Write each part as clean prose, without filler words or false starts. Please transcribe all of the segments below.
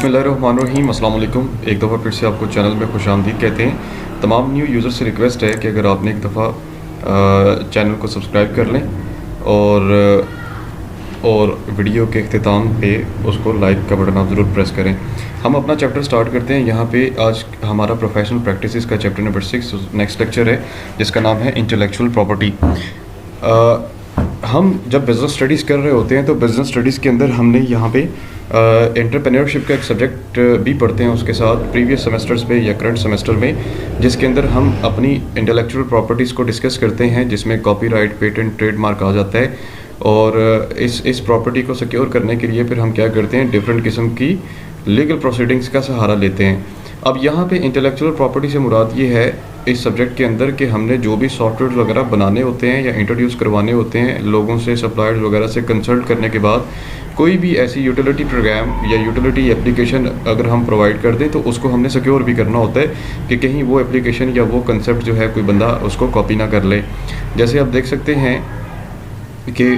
बिस्मिल्लाहिर्रहमानिर्रहीम अस्सलाम वालेकुम। एक दफ़ा फिर से आपको चैनल में खुशामदीद कहते हैं। तमाम न्यू यूज़र से रिक्वेस्ट है कि अगर आपने एक दफ़ा चैनल को सब्सक्राइब कर लें और वीडियो के अख्तिताम पे उसको लाइक का बटन आप ज़रूर प्रेस करें। हम अपना चैप्टर स्टार्ट करते हैं। यहाँ पे आज हमारा प्रोफेशनल प्रैक्टिसेस का चैप्टर नंबर 6 नेक्स्ट लेक्चर है, जिसका नाम है इंटेलेक्चुअल प्रॉपर्टी। हम जब बिज़नेस स्टडीज़ कर रहे होते हैं तो बिज़नेस स्टडीज़ के अंदर हमने यहाँ पे एंटरप्रेन्योरशिप का एक सब्जेक्ट भी पढ़ते हैं उसके साथ प्रीवियस सेमेस्टर्स पे या करंट सेमेस्टर में, जिसके अंदर हम अपनी इंटेलेक्चुअल प्रॉपर्टीज़ को डिस्कस करते हैं, जिसमें कॉपीराइट, पेटेंट, ट्रेडमार्क आ जाता है। और इस प्रॉपर्टी को सिक्योर करने के लिए फिर हम क्या करते हैं, डिफरेंट किस्म की लीगल प्रोसीडिंग्स का सहारा लेते हैं। अब यहाँ पे इंटेलेक्चुअल प्रॉपर्टी से मुराद ये है इस सब्जेक्ट के अंदर कि हमने जो भी सॉफ्टवेयर वगैरह बनाने होते हैं या इंट्रोड्यूस करवाने होते हैं लोगों से, सप्लायर्स वगैरह से कंसल्ट करने के बाद कोई भी ऐसी यूटिलिटी प्रोग्राम या यूटिलिटी एप्लीकेशन अगर हम प्रोवाइड कर दें तो उसको हमने सिक्योर भी करना होता है कि कहीं वो एप्लीकेशन या वो कंसेप्ट जो है कोई बंदा उसको कॉपी ना कर ले। जैसे आप देख सकते हैं कि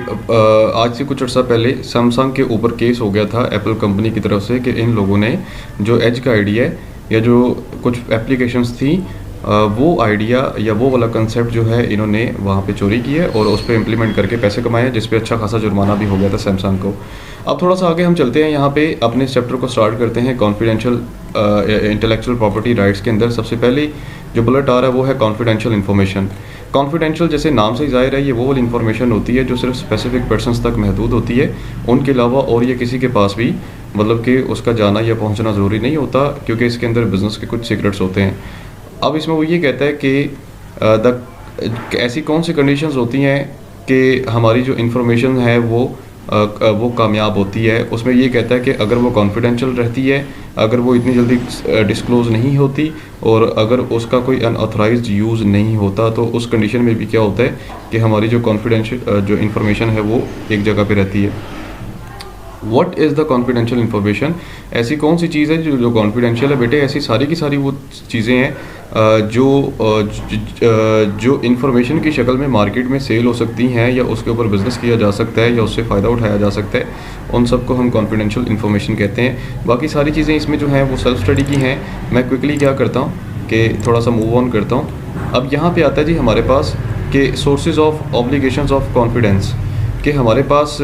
आज से कुछ अर्सा पहले सैमसंग के ऊपर केस हो गया था एप्पल कंपनी की तरफ से कि इन लोगों ने जो एज का आइडिया या जो कुछ एप्लीकेशंस थी वो आइडिया या वो वाला कंसेप्ट जो है इन्होंने वहाँ पे चोरी की है और उस पर इम्प्लीमेंट करके पैसे कमाए, जिस पे अच्छा खासा जुर्माना भी हो गया था सैमसंग को। अब थोड़ा सा आगे हम चलते हैं, यहाँ पे अपने इस चैप्टर को स्टार्ट करते हैं कॉन्फिडेंशियल इंटेलेक्चुअल प्रॉपर्टी राइट्स के अंदर। सबसे पहले जो बुलेट आ रहा है वो है कॉन्फिडेंशियल इन्फॉर्मेशन। कॉन्फिडेंशियल जैसे नाम से ही ज़ाहिर है ये वो वाली इन्फॉर्मेशन होती है जो सिर्फ स्पेसिफिक पर्सनस तक महदूद होती है, उनके अलावा और ये किसी के पास भी मतलब कि उसका जाना या पहुंचना ज़रूरी नहीं होता, क्योंकि इसके अंदर बिज़नेस के कुछ सीक्रेट्स होते हैं। अब इसमें वो ये कहता है कि ऐसी कौन सी कंडीशंस होती हैं कि हमारी जो इन्फॉर्मेशन है वो कामयाब होती है। उसमें ये कहता है कि अगर वो कॉन्फिडेंशियल रहती है, अगर वो इतनी जल्दी डिस्क्लोज़ नहीं होती और अगर उसका कोई अनऑथराइज्ड यूज़ नहीं होता, तो उस कंडीशन में भी क्या होता है कि हमारी जो कॉन्फिडेंशियल जो इन्फॉर्मेशन है वो एक जगह पे रहती है। What is the confidential information? ऐसी कौन सी चीज़ है जो कॉन्फिडेंशियल है? बेटे ऐसी सारी की सारी वो चीज़ें हैं जो इन्फॉर्मेशन की शक्ल में मार्केट में सेल हो सकती हैं या उसके ऊपर बिज़नेस किया जा सकता है या उससे फ़ायदा उठाया जा सकता है, उन सबको हम कॉन्फिडेंशियल इन्फॉर्मेशन कहते हैं। बाकी सारी चीज़ें इसमें जो हैं वो सेल्फ स्टडी की हैं। मैं क्विकली क्या करता हूँ कि थोड़ा सा मूव ऑन करता हूँ। अब यहाँ पे आता है जी हमारे पास कि sources of obligations of confidence, कि हमारे पास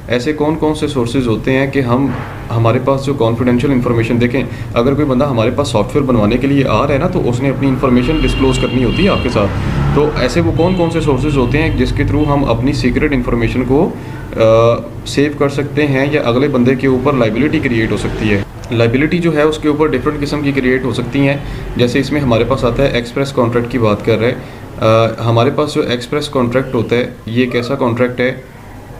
ऐसे कौन कौन से सोर्सेज होते हैं कि हमारे पास जो कॉन्फिडेंशियल इन्फॉर्मेशन, देखें अगर कोई बंदा हमारे पास सॉफ्टवेयर बनवाने के लिए आ रहा है ना, तो उसने अपनी इन्फॉर्मेशन डिस्क्लोज़ करनी होती है आपके साथ। तो ऐसे वो कौन कौन से सोर्सेज होते हैं जिसके थ्रू हम अपनी सीक्रेट इन्फॉर्मेशन को सेव कर सकते हैं या अगले बंदे के ऊपर लाइबिलिटी क्रिएट हो सकती है। लाइबिलिटी जो है उसके ऊपर डिफरेंट किस्म की क्रिएट हो सकती हैं। जैसे इसमें हमारे पास आता है एक्सप्रेस कॉन्ट्रैक्ट की बात कर रहे हैं। हमारे पास जो एक्सप्रेस कॉन्ट्रैक्ट होता है ये एक ऐसा कॉन्ट्रैक्ट है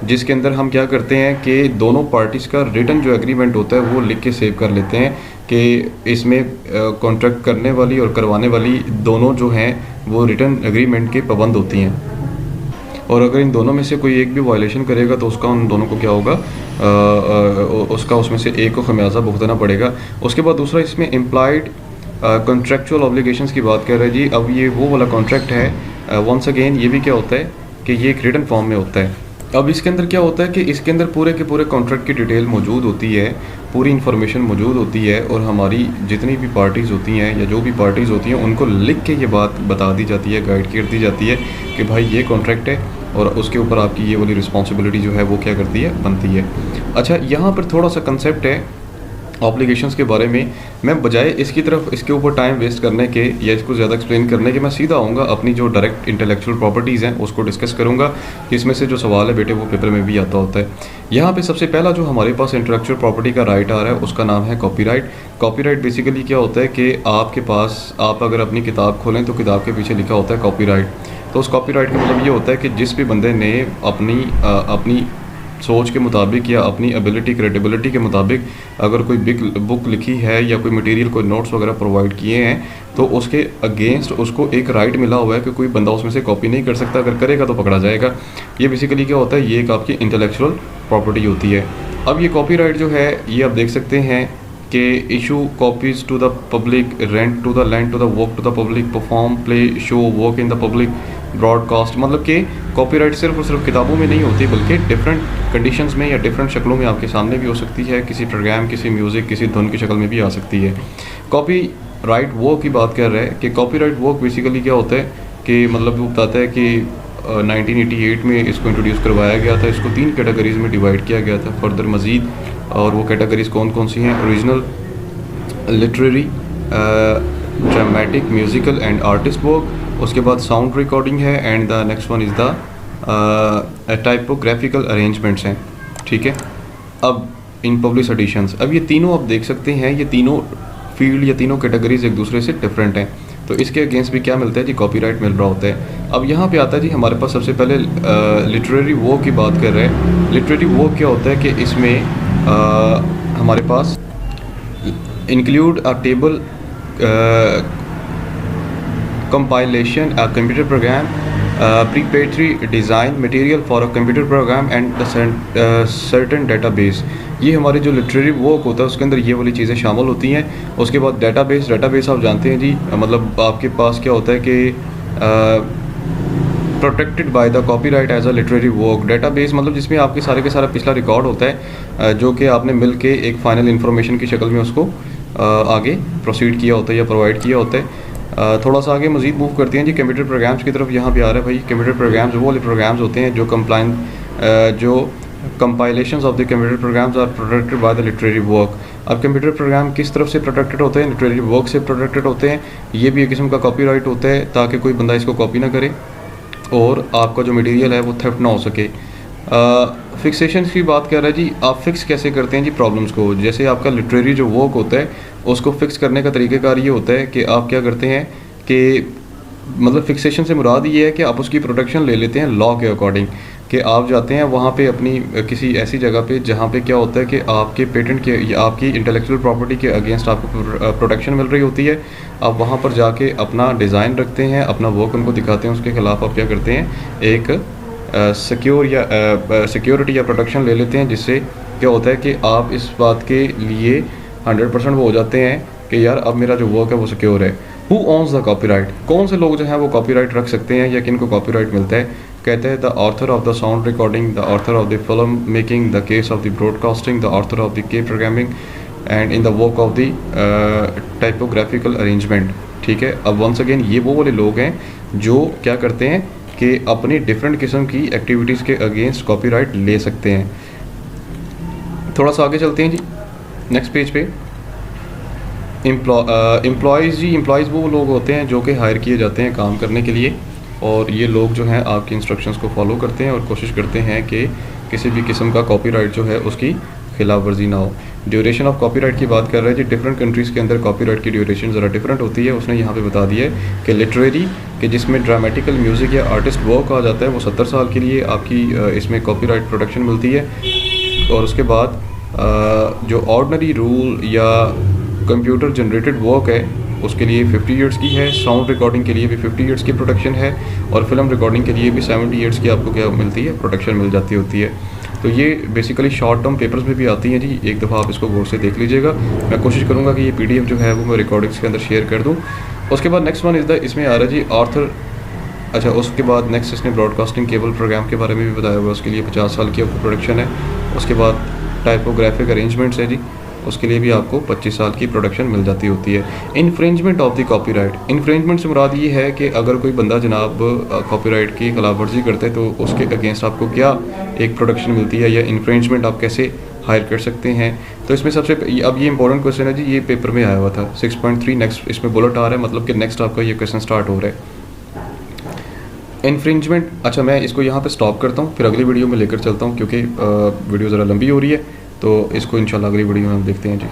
जिसके अंदर हम क्या करते हैं कि दोनों पार्टीज़ का रिटन जो एग्रीमेंट होता है वो लिख के सेव कर लेते हैं कि इसमें कॉन्ट्रैक्ट करने वाली और करवाने वाली दोनों जो हैं वो रिटन एग्रीमेंट के पाबंद होती हैं, और अगर इन दोनों में से कोई एक भी वायलेशन करेगा तो उसका उन दोनों को क्या होगा, उसका उसमें से एक को खमियाजा भुगतना पड़ेगा। उसके बाद दूसरा इसमें इम्प्लाइड कॉन्ट्रैक्चुअल ऑब्लिगेशंस की बात कर रहे हैं जी। अब ये वो वाला कॉन्ट्रैक्ट है, वंस अगेन ये भी क्या होता है कि ये एक रिटन फॉर्म में होता है। अब इसके अंदर क्या होता है कि इसके अंदर पूरे के पूरे कॉन्ट्रैक्ट की डिटेल मौजूद होती है, पूरी इन्फॉर्मेशन मौजूद होती है, और हमारी जितनी भी पार्टीज़ होती हैं या जो भी पार्टीज़ होती हैं उनको लिख के ये बात बता दी जाती है, गाइड कर दी जाती है कि भाई ये कॉन्ट्रैक्ट है और उसके ऊपर आपकी ये वाली रिस्पॉन्सिबिलिटी जो है वो क्या करती है, बनती है। अच्छा, यहाँ पर थोड़ा सा कंसेप्ट है ऑब्लिगेशंस के बारे में। मैं बजाय इसकी तरफ इसके ऊपर टाइम वेस्ट करने के या इसको ज़्यादा एक्सप्लेन करने के, मैं सीधा आऊँगा अपनी जो डायरेक्ट इंटेलेक्चुअल प्रॉपर्टीज़ हैं उसको डिस्कस करूँगा कि इसमें से जो सवाल है बेटे वो पेपर में भी आता होता है। यहाँ पे सबसे पहला जो हमारे पास इंटेलेक्चुअल प्रॉपर्टी का राइट आ रहा है उसका नाम है कॉपीराइट। कॉपीराइट बेसिकली क्या होता है कि आपके पास, आप अगर अपनी किताब खोलें तो किताब के पीछे लिखा होता है कॉपीराइट। तो उस कॉपीराइट का मतलब ये होता है कि जिस भी बंदे ने अपनी सोच के मुताबिक या अपनी एबिलिटी, क्रेडिबिलिटी के मुताबिक अगर कोई बिग बुक लिखी है या कोई मटेरियल, कोई नोट्स वगैरह प्रोवाइड किए हैं, तो उसके अगेंस्ट उसको एक राइट मिला हुआ है कि कोई बंदा उसमें से कॉपी नहीं कर सकता, अगर करेगा तो पकड़ा जाएगा। ये बेसिकली क्या होता है, ये एक आपकी इंटेलेक्चुअल प्रॉपर्टी होती है। अब ये कॉपीराइट जो है ये आप देख सकते हैं कि issue copies to the public, rent to the land to the work to the public, perform, play, show, work in the public, broadcast, मतलब कि कॉपीराइट सिर्फ और सिर्फ किताबों में नहीं होती, बल्कि डिफरेंट कंडीशंस में या डिफरेंट शक्लों में आपके सामने भी हो सकती है, किसी प्रोग्राम, किसी म्यूज़िक, किसी धुन की शक्ल में भी आ सकती है। कॉपीराइट वर्क की बात कर रहे हैं कि कॉपीराइट वर्क बेसिकली क्या होता है कि मतलब वो बताता है कि 1988 में इसको इंट्रोड्यूस करवाया गया था। इसको 3 कैटेगरीज़ में डिवाइड किया गया था फर्दर मज़ीद, और वो कैटेगरीज़ कौन कौन सी हैं? Original, literary, dramatic, musical and artist work. उसके बाद साउंड रिकॉर्डिंग है, and the next one is the typographical arrangements हैं। ठीक है, अब इन पब्लिश एडिशंस, अब ये तीनों आप देख सकते हैं, ये तीनों फील्ड या तीनों कैटेगरीज एक दूसरे से डिफरेंट हैं। तो इसके अगेंस्ट भी क्या मिलता है जी? कॉपीराइट मिल रहा होता है। अब यहाँ पे आता है जी हमारे पास सबसे पहले लिटरेरी वर्क की बात कर रहे हैं। लिटरेरी वर्क क्या होता है कि इसमें हमारे पास include a table, compilation, a computer program, preparatory design material for a computer program and the certain database। ये हमारे जो लिटरेरी वर्क होता है उसके अंदर ये वाली चीज़ें शामिल होती हैं। उसके बाद डेटाबेस आप जानते हैं जी, मतलब आपके पास क्या होता है कि protected by the copyright as a literary work. Database मतलब जिसमें आपके सारे के सारा पिछला रिकॉर्ड होता है, जो कि आपने मिल के एक फाइनल इन्फॉर्मेशन की शक्ल में उसको आगे प्रोसीड किया होता है या प्रोवाइड किया होता है। थोड़ा सा आगे मज़ीद मूव करते हैं जी कंप्यूटर प्रोग्राम्स की तरफ। यहाँ पे आ रहा है भाई, कंप्यूटर प्रोग्राम्स वो वाले प्रोग्राम्स होते हैं जो compilations of the computer programs are protected by the literary work. अब कंप्यूटर प्रोग्राम किस तरफ से प्रोटेक्टेड होते हैं? लिटरेरी वर्क से प्रोटेक्टेड होते हैं। ये भी एक किस्म का कॉपीराइट होता है ताकि कोई बंदा इसको कॉपी ना करे और आपका जो मटेरियल है वो थेफ्ट ना हो सके। फिक्सेशन की बात कर रहा है जी, आप फिक्स कैसे करते हैं जी प्रॉब्लम्स को? जैसे आपका लिटरेरी जो वर्क होता है उसको फिक्स करने का तरीक़ेकार ये होता है कि आप क्या करते हैं कि मतलब फिक्सेशन से मुराद ये है कि आप उसकी प्रोटेक्शन ले लेते हैं लॉ के अकॉर्डिंग, कि आप जाते हैं वहाँ पे अपनी किसी ऐसी जगह पे जहाँ पे क्या होता है कि आपके पेटेंट के या आपकी इंटेलेक्चुअल प्रॉपर्टी के अगेंस्ट आपको प्रोटेक्शन मिल रही होती है। आप वहाँ पर जाके अपना डिज़ाइन रखते हैं, अपना वर्क उनको दिखाते हैं, उसके ख़िलाफ़ आप क्या करते हैं एक सिक्योरिटी या प्रोटेक्शन ले लेते हैं, जिससे क्या होता है कि आप इस बात के लिए 100% वो हो जाते हैं कि यार अब मेरा जो वर्क है वो सिक्योर है। Who owns the copyright? कौन से लोग जो हैं वो कॉपीराइट रख सकते हैं या किन को कॉपीराइट मिलता है? कहते हैं the author of the sound recording, the author of the film making, the case of the broadcasting, the author of the के programming and in the work of the typographical arrangement. ठीक है, अब once again ये वो वाले लोग हैं जो क्या करते हैं कि अपनी डिफरेंट किस्म की एक्टिविटीज़ के अगेंस्ट कॉपीराइट ले सकते हैं। थोड़ा सा आगे चलते हैं जी नेक्स्ट पेज पे। एम्प्लॉयज़ जी, एम्प्लॉयज़ वो लोग होते हैं जो कि हायर किए जाते हैं काम करने के लिए, और ये लोग जो हैं आपकी इंस्ट्रक्शंस को फॉलो करते हैं और कोशिश करते हैं कि किसी भी किस्म का कॉपीराइट जो है उसकी खिलाफ वर्जी ना हो। ड्यूरेशन ऑफ कॉपीराइट की बात कर रहे हैं जी, डिफरेंट कंट्रीज़ के अंदर कॉपीराइट की ड्यूरेशन ज़रा डिफरेंट होती है। उसने यहाँ पे बता दिया है कि लिटरेरी कि जिसमें ड्रामेटिकल म्यूज़िक या आर्टिस्ट वर्क आ जाता है वो 70 साल के लिए आपकी इसमें कॉपीराइट प्रोटेक्शन मिलती है। और उसके बाद जो ऑर्डनरी रूल या कंप्यूटर जनरेटेड वर्क है उसके लिए 50 ईयर्स की है। साउंड रिकॉर्डिंग के लिए भी 50 ईयर्स की प्रोटेक्शन है, और फिल्म रिकॉर्डिंग के लिए भी 70 ईयर्स की आपको क्या मिलती है? प्रोटेक्शन मिल जाती होती है। तो ये बेसिकली शॉर्ट टर्म पेपर्स में भी आती हैं जी, एक दफ़ा आप इसको गौर से देख लीजिएगा। मैं कोशिश करूँगा कि ये PDF जो है वो मैं रिकॉर्डिंग्स के अंदर शेयर कर दूँ। उसके बाद नेक्स्ट वन इज़ द, इसमें आ रहा है जी ऑर्थर। अच्छा, उसके बाद नेक्स्ट इसने ब्रॉडकास्टिंग केबल प्रोग्राम के बारे में भी बताया हुआ, उसके लिए 50 साल की आपको प्रोडक्शन है। उसके बाद टाइपोग्राफिक अरेंजमेंट्स है जी, उसके लिए भी आपको 25 साल की प्रोडक्शन मिल जाती होती है। Infringement of the copyright, infringement से मुराद ये है कि अगर कोई बंदा जनाब कॉपीराइट की खिलाफ वर्जी करता है तो उसके अगेंस्ट आपको क्या एक प्रोडक्शन मिलती है, या इन्फ्रिंजमेंट आप कैसे हायर कर सकते हैं। तो इसमें सबसे अब ये इंपॉर्टेंट क्वेश्चन है जी, ये पेपर में आया हुआ था 6.3, नेक्स्ट इसमें बुलेट आ रहा है, मतलब कि नेक्स्ट आपका ये क्वेश्चन स्टार्ट हो रहा है इन्फ्रिंजमेंट। अच्छा, मैं इसको यहाँ पे स्टॉप करता हूँ, फिर अगली वीडियो में लेकर चलता हूँ क्योंकि वीडियो ज़रा लंबी हो रही है, तो इसको इंशाल्लाह अगली वीडियो में हम देखते हैं जी।